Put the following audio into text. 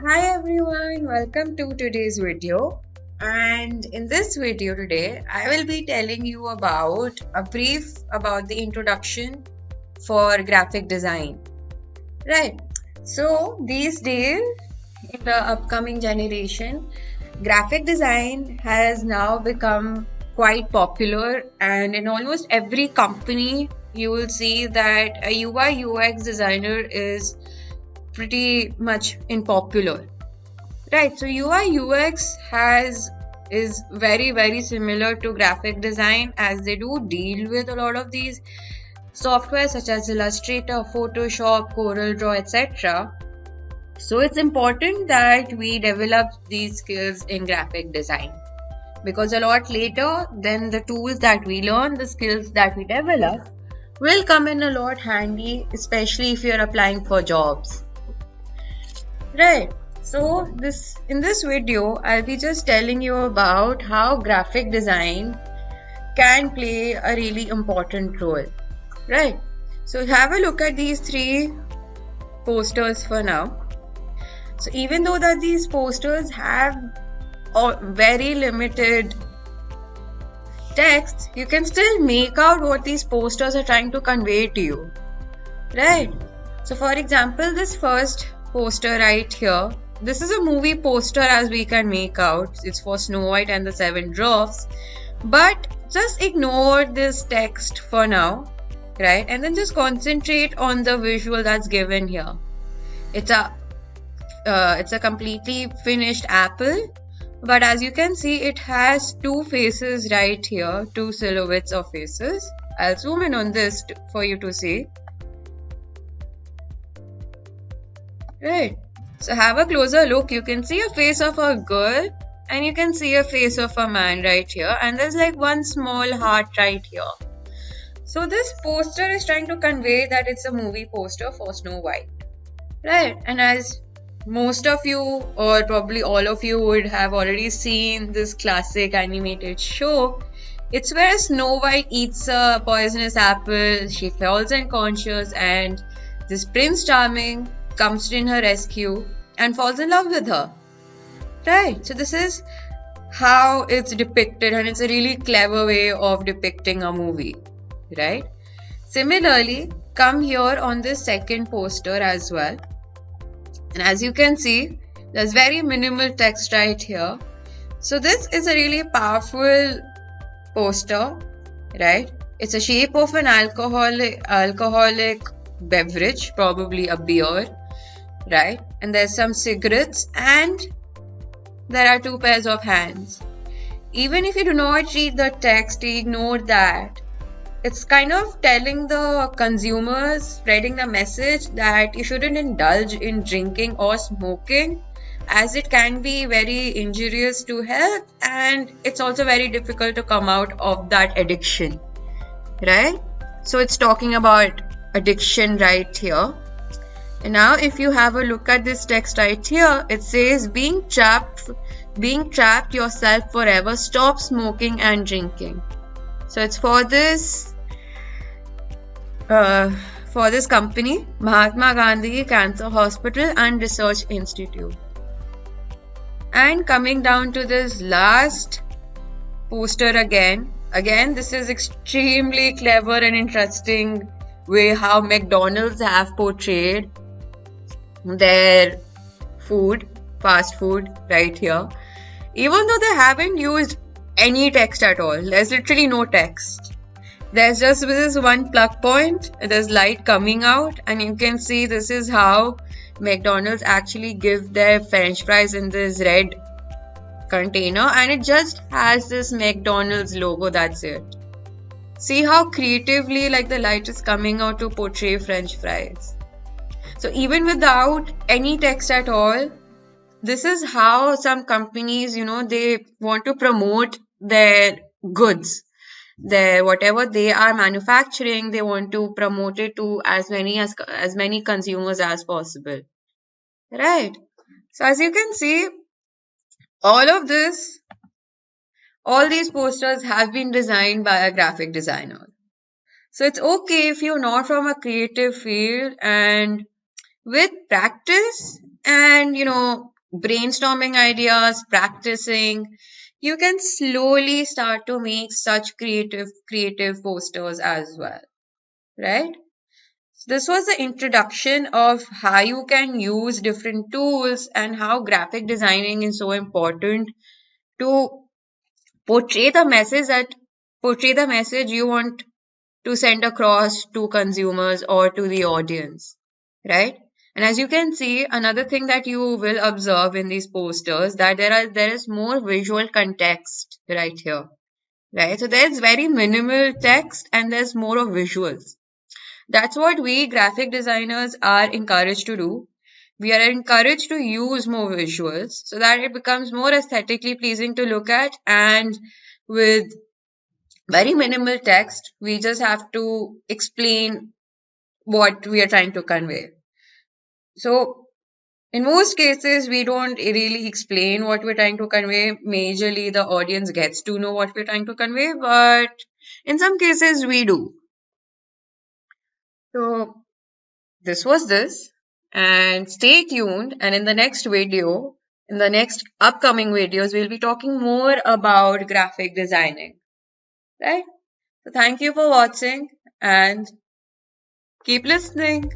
Hi everyone, welcome to today's video. And in this video today, I will be telling you about a brief about the introduction for graphic design. Right. So these days, in the upcoming generation, graphic design has now become quite popular, and in almost every company, you will see that a UI UX designer is pretty much in popular. Right, so UI UX is very similar to graphic design, as they do deal with a lot of these software such as Illustrator, Photoshop, CorelDRAW, etc. So it's important that we develop these skills in graphic design, because a lot later then the tools that we learn, the skills that we develop will come in a lot handy, especially if you're applying for jobs. Right. So in this video, I'll be just telling you about how graphic design can play a really important role. Right. So have a look at these three posters for now. So even though that these posters have very limited text, you can still make out what these posters are trying to convey to you. Right. So for example, this first poster right here, this is a movie poster, as we can make out. It's for Snow White and the Seven Dwarfs, but just ignore this text for now, right? And then just concentrate on the visual that's given here. It's a completely finished apple, but as you can see, it has two faces right here, two silhouettes of faces. I'll zoom in on this for you to see. Right. So have a closer look. You can see a face of a girl and you can see a face of a man right here. And there's like one small heart right here. So this poster is trying to convey that it's a movie poster for Snow White. Right. And as most of you, or probably all of you, would have already seen this classic animated show, it's where Snow White eats a poisonous apple, she falls unconscious, and this Prince Charming comes in her rescue and falls in love with her. Right, so this is how it's depicted, and it's a really clever way of depicting a movie, right? Similarly, come here on this second poster as well, and as you can see, there's very minimal text right here. So this is a really powerful poster, right? It's a shape of an alcoholic beverage, probably a beer, right? And there's some cigarettes and there are two pairs of hands. Even if you do not read the text, ignore that. It's kind of telling the consumers, spreading the message that you shouldn't indulge in drinking or smoking, as it can be very injurious to health, and it's also very difficult to come out of that addiction, right? So it's talking about addiction right here. And now if you have a look at this text right here, it says being trapped yourself forever, stop smoking and drinking. So it's for this company, Mahatma Gandhi Cancer Hospital and Research Institute. And coming down to this last poster again, this is extremely clever and interesting way how McDonald's have portrayed their food, fast food right here. Even though they haven't used any text at all, there's literally no text. There's just this one plug point, there's light coming out, and you can see this is how McDonald's actually give their French fries in this red container, and it just has this McDonald's logo, that's it. See how creatively like the light is coming out to portray French fries. So even without any text at all, this is how some companies, they want to promote their goods. Their whatever they are manufacturing, they want to promote it to as many consumers as possible. Right. So as you can see, all these posters have been designed by a graphic designer. So it's okay if you're not from a creative field, and with practice and brainstorming ideas, practicing, you can slowly start to make such creative posters as well, right? So this was the introduction of how you can use different tools and how graphic designing is so important to portray the message that portray the message you want to send across to consumers or to the audience, right? And as you can see, another thing that you will observe in these posters, that there is more visual context right here, right? So there's very minimal text and there's more of visuals. That's what we graphic designers are encouraged to do. We are encouraged to use more visuals so that it becomes more aesthetically pleasing to look at, and with very minimal text, we just have to explain what we are trying to convey. So, in most cases, we don't really explain what we're trying to convey. Majorly, the audience gets to know what we're trying to convey, but in some cases, we do. So, this was this. And stay tuned. And in the next video, in the next upcoming videos, we'll be talking more about graphic designing. Right? So, thank you for watching and keep listening.